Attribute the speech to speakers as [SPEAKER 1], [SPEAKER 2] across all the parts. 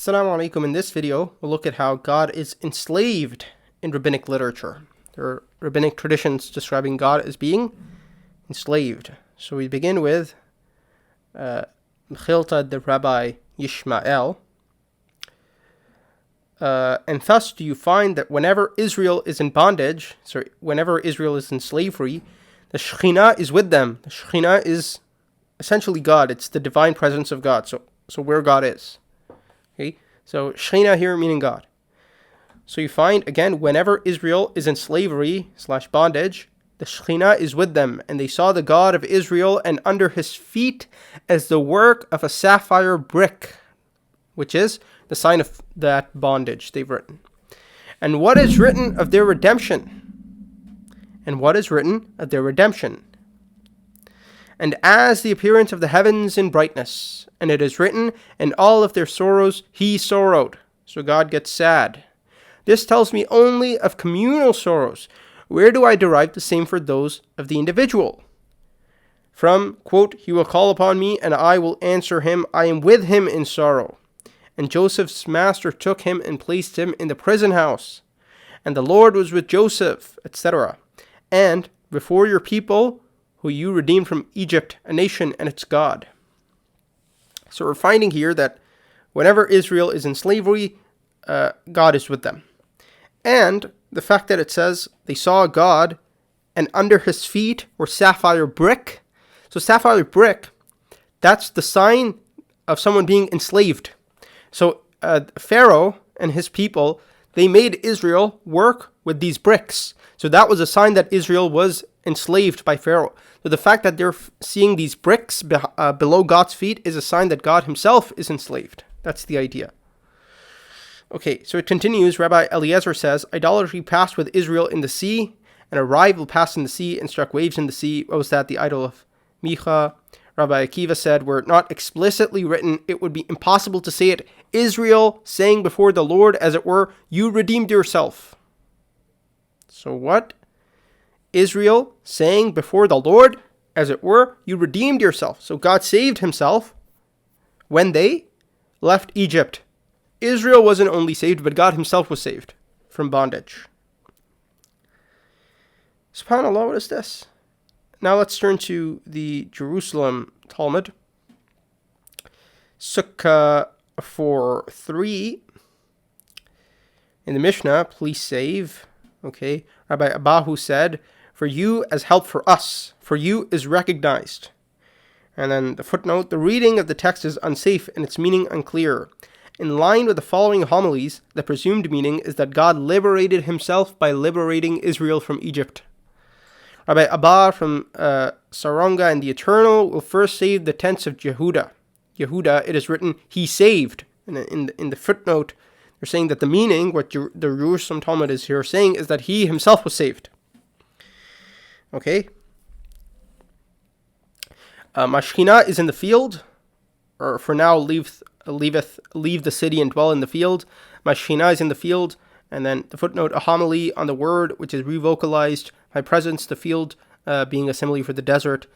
[SPEAKER 1] Assalamu alaikum. In this video, we'll look at how God is enslaved in rabbinic literature. There are rabbinic traditions describing God as being enslaved. So we begin with Mechilta the Rabbi Yishmael. And thus do you find that whenever Israel is in bondage, whenever Israel is in slavery, the Shekhinah is with them. The Shekhinah is essentially God. It's the divine presence of God. So where God is. Okay, so Shekhinah here meaning God. So you find, again, whenever Israel is in slavery / bondage, the Shekhinah is with them, and they saw the God of Israel and under his feet as the work of a sapphire brick, which is the sign of that bondage they've written. And what is written of their redemption? And what is written of their redemption? And as the appearance of the heavens in brightness, and it is written, in all of their sorrows he sorrowed. So God gets sad. This tells me only of communal sorrows. Where do I derive the same for those of the individual? From, quote, he will call upon me, and I will answer him. I am with him in sorrow. And Joseph's master took him and placed him in the prison house. And the Lord was with Joseph, etc. And before your people, who you redeemed from Egypt, a nation and its God. So we're finding here that whenever Israel is in slavery, God is with them. And the fact that it says they saw God and under his feet were sapphire brick. So sapphire brick, that's the sign of someone being enslaved. So Pharaoh and his people, they made Israel work with these bricks. So that was a sign that Israel was enslaved by Pharaoh. So the fact that they're seeing these bricks below God's feet is a sign that God himself is enslaved. That's the idea. Okay, so it continues. Rabbi Eliezer says, idolatry passed with Israel in the sea, and a rival passed in the sea and struck waves in the sea. What was that? The idol of Micha. Rabbi Akiva said, were it not explicitly written, it would be impossible to say it. Israel saying before the Lord, as it were, you redeemed yourself. So what? Israel saying before the Lord, as it were, you redeemed yourself. So God saved himself when they left Egypt. Israel wasn't only saved, but God himself was saved from bondage. SubhanAllah, what is this? Now let's turn to the Jerusalem Talmud. Sukkah 4:3. In the Mishnah, please save. Okay, Rabbi Abahu said, for you as help for us, for you is recognized. And then the footnote, the reading of the text is unsafe and its meaning unclear. In line with the following homilies, the presumed meaning is that God liberated himself by liberating Israel from Egypt. Rabbi Abba from Saranga and the Eternal will first save the tents of Yehuda. Yehuda, it is written, he saved. And in the footnote, they're saying that the meaning, what the Jerusalem Talmud is here saying, is that he himself was saved. Okay. Mashchina is in the field, or for now leave the city and dwell in the field. Mashchina is in the field, and then the footnote, a homily on the word, which is revocalized, my presence, the field being a simile for the desert.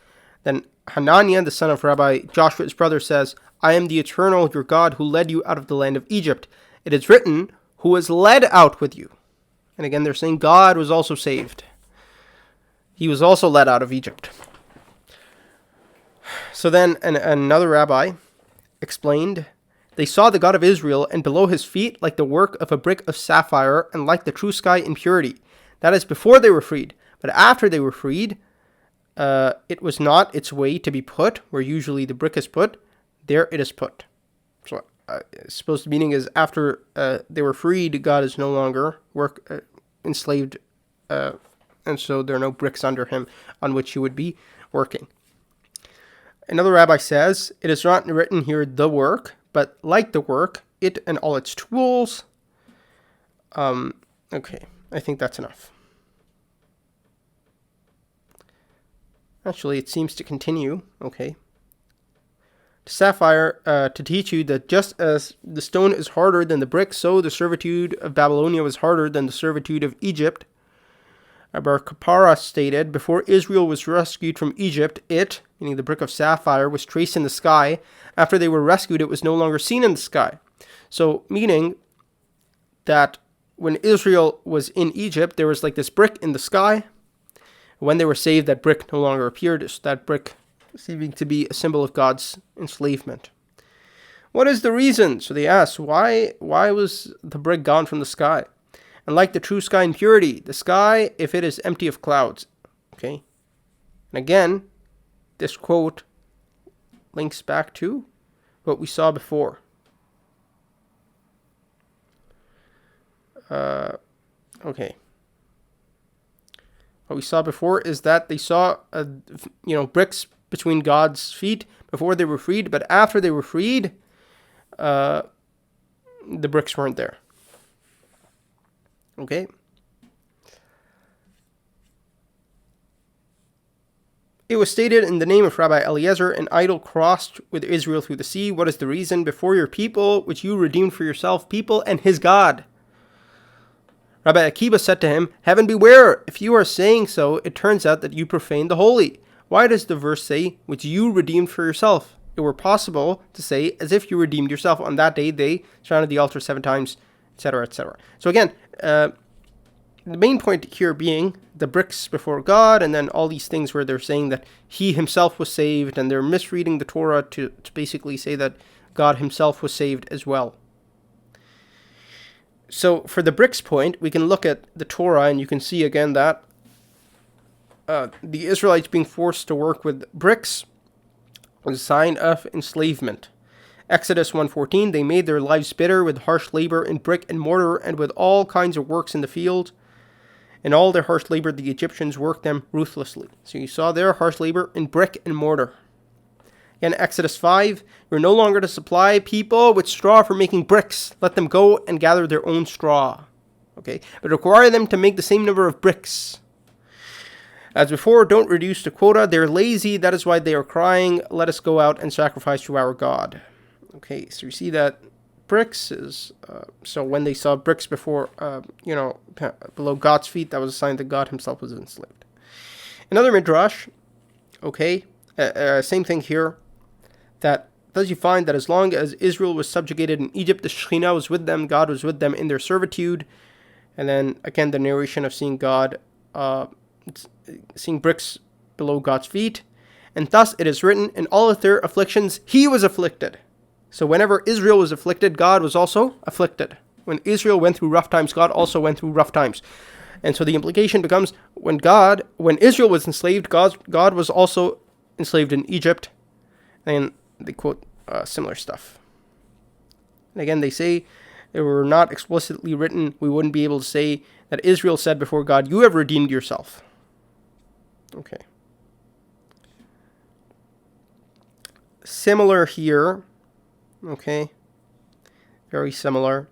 [SPEAKER 1] Then Hananiah, the son of Rabbi Joshua, his brother, says, I am the eternal, your God, who led you out of the land of Egypt. It is written, who was led out with you. And again, they're saying God was also saved. He was also led out of Egypt. So then another rabbi explained, they saw the God of Israel, and below his feet, like the work of a brick of sapphire, and like the true sky in purity. That is before they were freed. But after they were freed, it was not its way to be put, where usually the brick is put. There it is put. So I suppose the meaning is after they were freed, God is no longer enslaved, and so there are no bricks under him on which he would be working. Another rabbi says, it is not written here the work, but like the work, it and all its tools. Okay, I think that's enough. Actually, it seems to continue. Okay. Sapphire, to teach you that just as the stone is harder than the brick, so the servitude of Babylonia was harder than the servitude of Egypt. Bar Kapara stated, before Israel was rescued from Egypt, it, meaning the brick of sapphire, was traced in the sky. After they were rescued, it was no longer seen in the sky. So, meaning that when Israel was in Egypt, there was like this brick in the sky. When they were saved, that brick no longer appeared. That brick seeming to be a symbol of God's enslavement. What is the reason? So they asked, why was the brick gone from the sky? And like the true sky in purity, the sky, if it is empty of clouds. Okay. And again, this quote links back to what we saw before. Okay. What we saw before is that they saw, bricks between God's feet before they were freed, but after they were freed, the bricks weren't there. Okay. It was stated in the name of Rabbi Eliezer, an idol crossed with Israel through the sea. What is the reason? Before your people, which you redeemed for yourself, people and his God. Rabbi Akiba said to him, Heaven beware! If you are saying so, it turns out that you profane the holy. Why does the verse say, which you redeemed for yourself? It were possible to say, as if you redeemed yourself. On that day, they surrounded the altar 7 times, etc., etc. So again, the main point here being the bricks before God, and then all these things where they're saying that he himself was saved, and they're misreading the Torah to basically say that God himself was saved as well. So for the bricks point, we can look at the Torah, and you can see again that the Israelites being forced to work with bricks was a sign of enslavement. Exodus 1:14, they made their lives bitter with harsh labor in brick and mortar and with all kinds of works in the field. In all their harsh labor, the Egyptians worked them ruthlessly. So you saw their harsh labor in brick and mortar. In Exodus 5, you're no longer to supply people with straw for making bricks. Let them go and gather their own straw. Okay, but require them to make the same number of bricks. As before, don't reduce the quota. They're lazy. That is why they are crying. Let us go out and sacrifice to our God. Okay, so you see that bricks is, so when they saw bricks before, below God's feet, that was a sign that God himself was enslaved. Another midrash, okay, same thing here, that thus you find that as long as Israel was subjugated in Egypt, the Shekhinah was with them, God was with them in their servitude. And then again, the narration of seeing God, seeing bricks below God's feet. And thus it is written, in all of their afflictions, he was afflicted. So whenever Israel was afflicted, God was also afflicted. When Israel went through rough times, God also went through rough times. And so the implication becomes, when Israel was enslaved, God was also enslaved in Egypt. And they quote similar stuff. And again, they say, it were not explicitly written, we wouldn't be able to say that Israel said before God, you have redeemed yourself. Okay. Similar here. Okay. Very similar.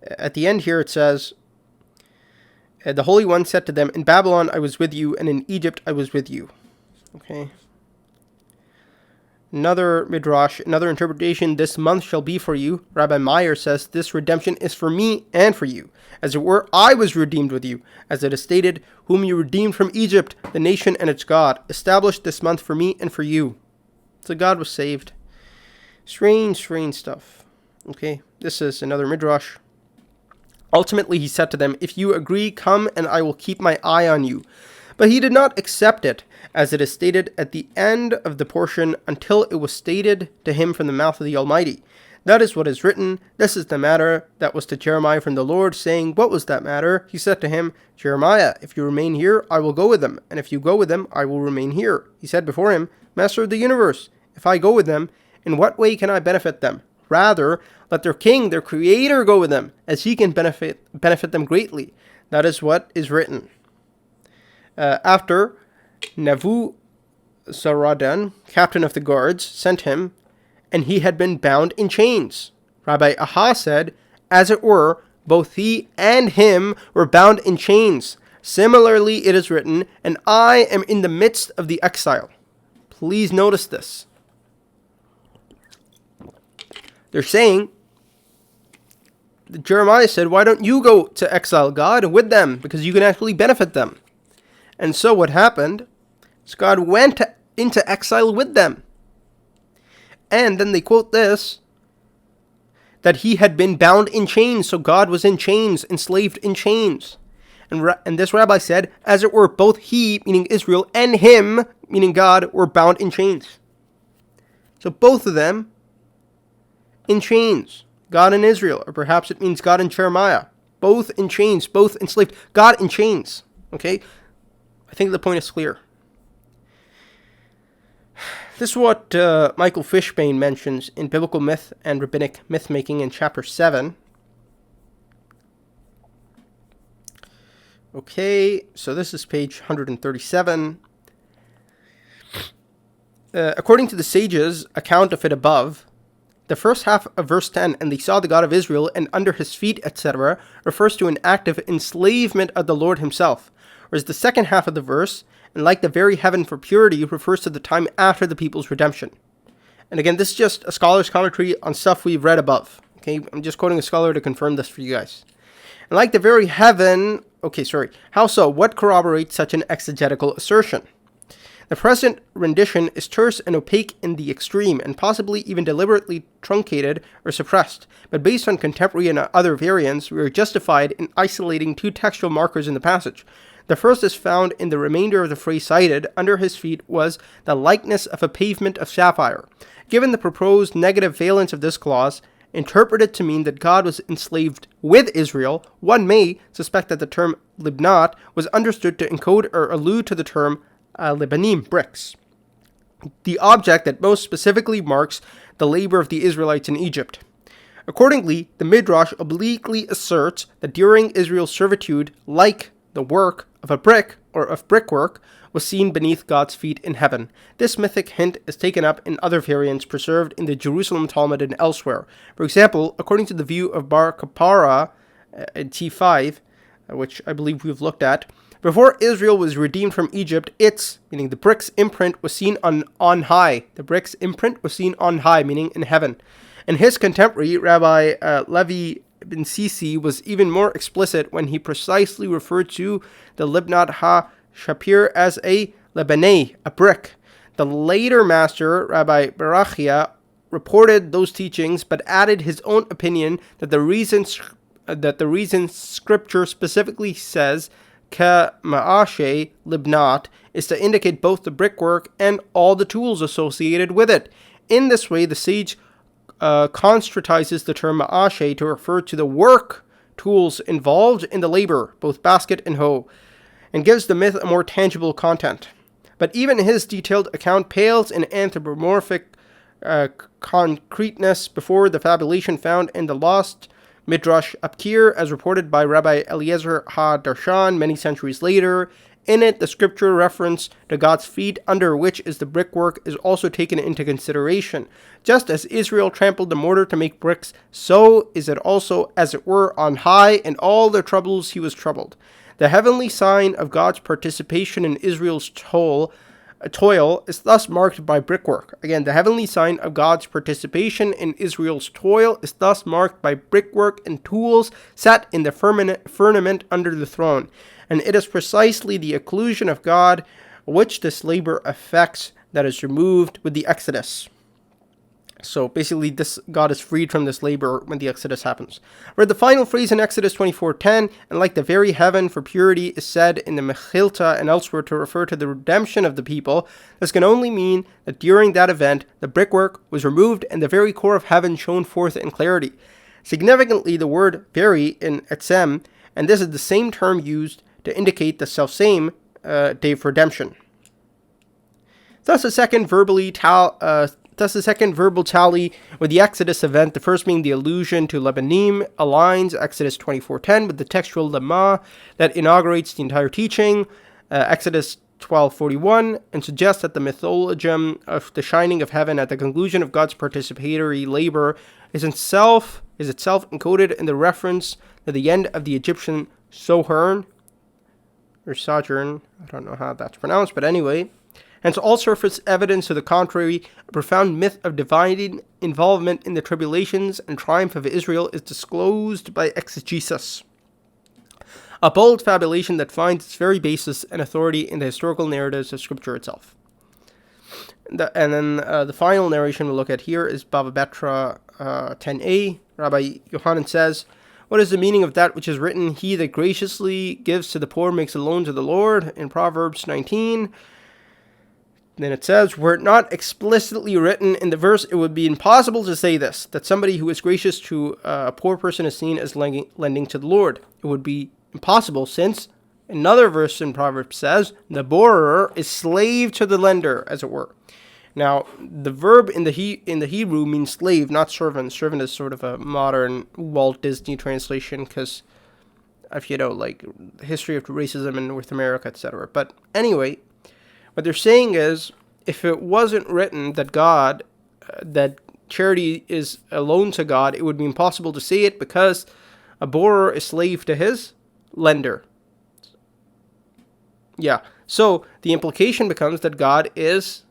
[SPEAKER 1] At the end here it says, the Holy One said to them, in Babylon I was with you, and in Egypt I was with you. Okay. Another midrash, another interpretation, this month shall be for you. Rabbi Meir says, this redemption is for me and for you. As it were, I was redeemed with you. As it is stated, whom you redeemed from Egypt, the nation and its God. Established this month for me and for you. So God was saved. Strange stuff. Okay, this is another midrash. Ultimately, he said to them, if you agree, come and I will keep my eye on you. But he did not accept it, as it is stated at the end of the portion, until it was stated to him from the mouth of the Almighty. That is what is written. This is the matter that was to Jeremiah from the Lord, saying, what was that matter? He said to him, Jeremiah, if you remain here, I will go with them, and if you go with them, I will remain here. He said before him, Master of the universe, if I go with them, in what way can I benefit them? Rather, let their king, their creator, go with them, as he can benefit them greatly. That is what is written. After Nebuzaradan, captain of the guards, sent him, and he had been bound in chains. Rabbi Aha said, as it were, both he and him were bound in chains. Similarly, it is written, and I am in the midst of the exile. Please notice this. They're saying, Jeremiah said, why don't you go to exile, God, with them, because you can actually benefit them. And so what happened is God went into exile with them. And then they quote this, that he had been bound in chains. So God was in chains, enslaved in chains. And this rabbi said, as it were, both he, meaning Israel, and him, meaning God, were bound in chains. So both of them in chains. God and Israel, or perhaps it means God and Jeremiah. Both in chains, both enslaved. God in chains. Okay? I think the point is clear. This is what Michael Fishbane mentions in Biblical Myth and Rabbinic Myth-Making in chapter 7. Okay, so this is page 137. According to the sages' account of it above, the first half of verse 10, and they saw the God of Israel, and under his feet, etc., refers to an active enslavement of the Lord himself, whereas the second half of the verse, and like the very heaven for purity, refers to the time after the people's redemption. And again, this is just a scholar's commentary on stuff we've read above. Okay, I'm just quoting a scholar to confirm this for you guys. And like the very heaven... How so? What corroborates such an exegetical assertion? The present rendition is terse and opaque in the extreme, and possibly even deliberately truncated or suppressed. But based on contemporary and other variants, we are justified in isolating two textual markers in the passage. The first is found in the remainder of the phrase cited. Under his feet was the likeness of a pavement of sapphire. Given the proposed negative valence of this clause, interpreted to mean that God was enslaved with Israel, one may suspect that the term libnat was understood to encode or allude to the term libanim, bricks, the object that most specifically marks the labor of the Israelites in Egypt. Accordingly, the Midrash obliquely asserts that during Israel's servitude, like the work of a brick or of brickwork was seen beneath God's feet in heaven. This mythic hint is taken up in other variants preserved in the Jerusalem Talmud and elsewhere. For example, according to the view of Bar Kapara in T5, which I believe we've looked at, before Israel was redeemed from Egypt, its, meaning the brick's imprint, was seen on high. The brick's imprint was seen on high, meaning in heaven. And his contemporary, Rabbi Levi ben Sisi, was even more explicit when he precisely referred to the Libnat ha-Shapir as a Lebanei, a brick. The later master, Rabbi Berachia, reported those teachings, but added his own opinion that the reason Scripture specifically says Ka ma'ashe libnat is to indicate both the brickwork and all the tools associated with it. In this way, the sage constratizes the term ma'ashe to refer to the work tools involved in the labor, both basket and hoe, and gives the myth a more tangible content. But even his detailed account pales in anthropomorphic concreteness before the fabulation found in the lost Midrash Abkir, as reported by Rabbi Eliezer ha-Darshan many centuries later. In it, the scripture reference to God's feet, under which is the brickwork, is also taken into consideration. Just as Israel trampled the mortar to make bricks, so is it also, as it were, on high. In all their troubles he was troubled. The heavenly sign of God's participation in Israel's toil is thus marked by brickwork. Again, the heavenly sign of God's participation in Israel's toil is thus marked by brickwork and tools set in the firmament under the throne. And it is precisely the occlusion of God which this labor affects that is removed with the Exodus. So basically, this God is freed from this labor when the Exodus happens. Read the final phrase in Exodus 24:10, and like the very heaven for purity is said in the Mechilta and elsewhere to refer to the redemption of the people. This can only mean that during that event, the brickwork was removed and the very core of heaven shone forth in clarity. Significantly, the word very in etzem, and this is the same term used to indicate the selfsame day of redemption. Thus, the second verbal tally with the Exodus event, the first being the allusion to Lebanim, aligns Exodus 24:10 with the textual lemma that inaugurates the entire teaching, Exodus 12:41, and suggests that the mythologium of the shining of heaven at the conclusion of God's participatory labor is itself encoded in the reference to the end of the Egyptian sojourn, I don't know how that's pronounced, but anyway. Hence, all surface evidence to the contrary, a profound myth of divine involvement in the tribulations and triumph of Israel is disclosed by exegesis. A bold fabulation that finds its very basis and authority in the historical narratives of Scripture itself. And then the final narration we'll look at here is Bava Betra 10a, Rabbi Yohanan says, "What is the meaning of that which is written, he that graciously gives to the poor makes a loan to the Lord," in Proverbs 19? Then it says, were it not explicitly written in the verse, it would be impossible to say this, that somebody who is gracious to a poor person is seen as lending to the Lord. It would be impossible, since another verse in Proverbs says, the borrower is slave to the lender, as it were. Now, the verb in the Hebrew means slave, not servant. Servant is sort of a modern Walt Disney translation, because of, like, the history of racism in North America, etc. But anyway, what they're saying is, if it wasn't written that that charity is a loan to God, it would be impossible to say it, because a borrower is slave to his lender. Yeah, so the implication becomes that God is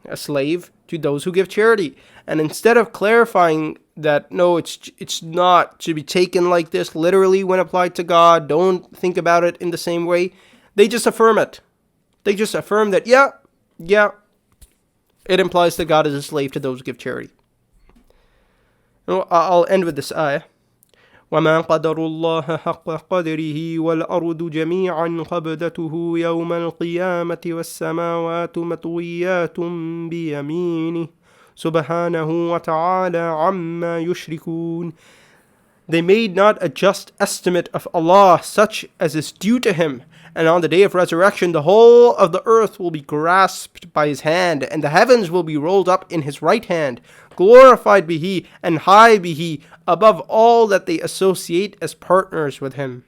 [SPEAKER 1] a slave to those who give charity. And instead of clarifying that, no, it's not to be taken like this literally when applied to God, don't think about it in the same way, they just affirm it. They just affirm that, yeah, it implies that God is a slave to those who give charity. I'll end with this ayah. وَمَا قَدَرُ اللَّهَ حَقَّ قَدْرِهِ وَالْأَرْضُ جَمِيعًا قَبْضَتُهُ يَوْمَ الْقِيَامَةِ وَالسَّمَاوَاتُ مَطْوِيَّاتٌ بِيَمِينِهِ سُبْحَانَهُ وَتَعَالَى عَمَّا يُشْرِكُونَ. They made not a just estimate of Allah, such as is due to Him. And on the day of resurrection, the whole of the earth will be grasped by His hand, and the heavens will be rolled up in His right hand. Glorified be He, and high be He, above all that they associate as partners with Him.